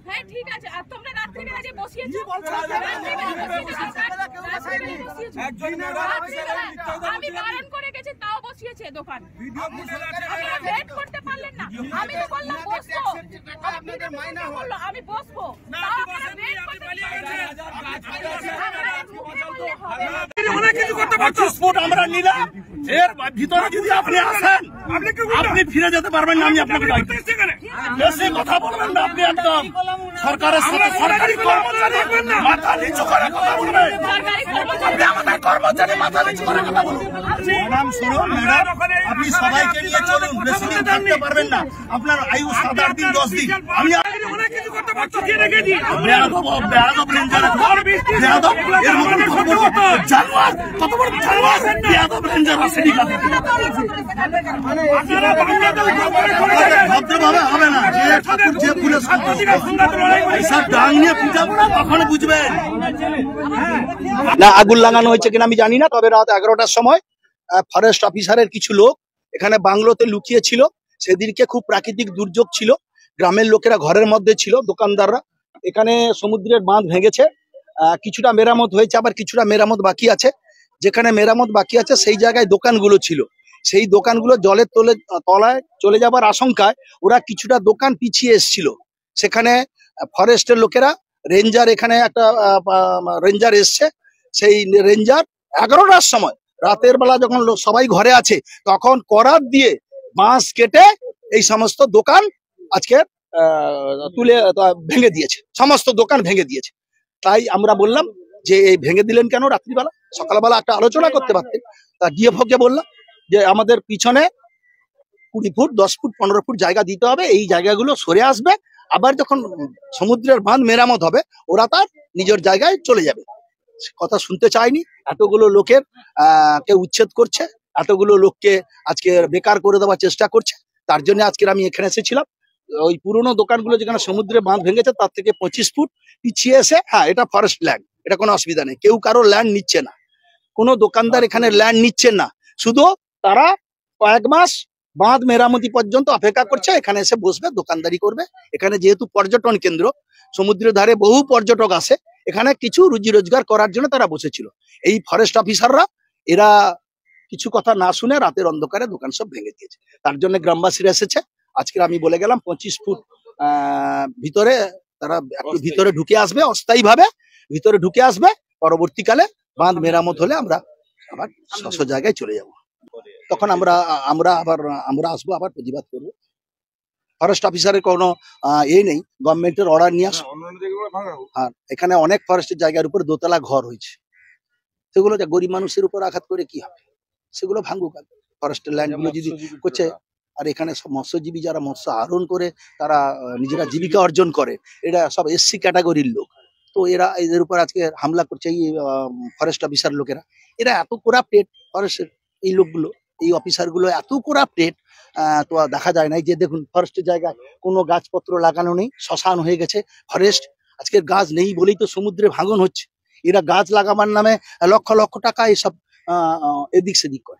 হ্যাঁ ঠিক আছে, আর তোমরা রাত্রিবেলা যে বসিয়েছো, আমি বারণ করে গেছি তাও বসিয়েছে দোকান। আপনারা ওয়েট করতে পারলেন না? আমি তো বললাম বসবো, আমি বসবো, অনেক কিছু করতে পারছো। আমরা নিলাম, এর ভিতরে যদি আপনি আসেন আপনি ফিরে যেতে পারবেন না। আমি আপনাকে বেশি কথা বলবেন না। আপনি একদম সরকারের সাথে সরকারি কর্মচারী মাথা নিচু করে কথা বলবেন। আপনি আমাদের কর্মচারী মাথা নিচু করে কথা বলুন। ম্যাডাম শুনুন, ম্যাডাম আপনি সবাইকে নিয়ে চলুন, বেশি দিন থাকতে পারবেন না। আপনার আয়ু 7-8 দিন 10 দিন। আমি অনেক কিছু করতে পারছি। জানোয়ার, কত বড় জানোয়ার, বেয়াদব রেঞ্জার আছে। ভদ্রভাবে হবে না, যে ঠাকুর যে ফুলে সব ডাং নিয়ে পূজা করা তখন বুঝবেন না। আগুন লাগানো হয়েছে কিনা আমি জানি না, তবে রাত 11টার সময় ফরেস্ট অফিসারের কিছু লোক এখানে বাংলোতে লুকিয়ে ছিল। সেদিনকে খুব প্রাকৃতিক দুর্যোগ ছিল, গ্রামের লোকেরা ঘরের মধ্যে ছিল, দোকানদাররা। এখানে সমুদ্রের বাঁধ ভেঙেছে, কিছুটা মেরামত হয়েছে, আবার কিছুটা মেরামত বাকি আছে। যেখানে মেরামত বাকি আছে সেই জায়গায় দোকানগুলো ছিল, সেই দোকানগুলো জলের তলায় চলে যাবার আশঙ্কায় ওরা কিছুটা দোকান পিছিয়ে এসেছিল। সেখানে ফরেস্টের লোকেরা, রেঞ্জার, এখানে একটা রেঞ্জার এসছে। সেই রেঞ্জার 11টার সময় রাতের বেলা যখন সবাই ঘরে আছে তখন করাত দিয়ে বাঁশ কেটে এই সমস্ত দোকান আজকে তুলে ভেঙে দিয়েছে, সমস্ত দোকান ভেঙে দিয়েছে। তাই আমরা বললাম যে এই ভেঙে দিলেন কেন রাত্রিবেলা? সকালবেলা একটা আলোচনা করতে পারতেন। তা ডিএফওকে বললাম যে আমাদের পিছনে 20 ফুট 10 ফুট 15 ফুট জায়গা দিতে হবে, এই জায়গাগুলো সরে আসবে, আবার যখন সমুদ্রের বাঁধ মেরামত হবে ওরা তার নিজের জায়গায় চলে যাবে। কথা শুনতে চায়নি, এতগুলো লোকের কে উচ্ছেদ করছে, এতগুলো লোককে আজকে বেকার করে দেওয়ার চেষ্টা করছে। তার জন্য আজকে আমি এখানে এসেছিলাম। ওই পুরোনো দোকানগুলো যেখানে সমুদ্রে বাঁধ ভেঙেছে তার থেকে 25 ফুট পিছিয়ে এসে, হ্যাঁ এটা ফরেস্ট ল্যান্ড, এটা কোনো অসুবিধা নেই, কেউ কারো ল্যান্ড নিচ্ছে না, কোনো দোকানদার এখানে ল্যান্ড নিচ্ছেন না, শুধু তারা কয়েক মাস বাঁধ মেরামতি পর্যন্ত অপেক্ষা করছে, এখানে এসে বসবে, দোকানদারি করবে। এখানে যেহেতু পর্যটন কেন্দ্র, সমুদ্রের ধারে বহু পর্যটক আসে, এখানে কিছু রুজি রোজগার করার জন্য তারা বসেছিল। এই ফরেস্ট অফিসাররা এরা কিছু কথা না শুনে রাতের অন্ধকারে দোকান সব ভেঙে দিয়েছে। তার জন্য গ্রামবাসীরা এসেছে। আজকে আমি বলে গেলাম 25 ফুট ভিতরে তারা একটু ভিতরে ঢুকে আসবে, অস্থায়ী ভাবে ভিতরে ঢুকে আসবে। পরবর্তীকালে বাঁধ মেরামত হলে আমরা আবার স্বচ্ছ জায়গায় চলে যাব। তখন আমরা আসবো, আবার প্রতিবাদ করবো। ফরেস্ট অফিসারের কোনো নেই, গভর্নমেন্টের অর্ডার নিয়ে আসো। আর এখানে অনেক ফরেস্টের জায়গার উপর দোতলা ঘর হয়েছে, সেগুলো গরিব মানুষের উপর আঘাত করে কি হবে? সেগুলো ভাঙুক। ফরেস্টের ল্যান্ড গুলো যদি করছে, আর এখানে সব মৎস্যজীবী যারা মৎস্য আহরণ করে তারা নিজেরা জীবিকা অর্জন করে, এরা সব এসসি ক্যাটাগরির লোক। তো এরা এদের উপর আজকে হামলা করছে এই ফরেস্ট অফিসার লোকেরা। এরা এত করাপ্টেড, ফরেস্টের এই লোকগুলো, এই অফিসারগুলো এত করাপ্টেড, তো দেখা যায় না। যে দেখুন ফরেস্টের জায়গায় কোনো গাছপত্র লাগানো নেই, শ্মশান হয়ে গেছে ফরেস্ট। আজকের গাছ নেই বলেই তো সমুদ্রে ভাঙন হচ্ছে। এরা গাছ লাগাবার নামে লক্ষ লক্ষ টাকা এসব এদিক সেদিক করে।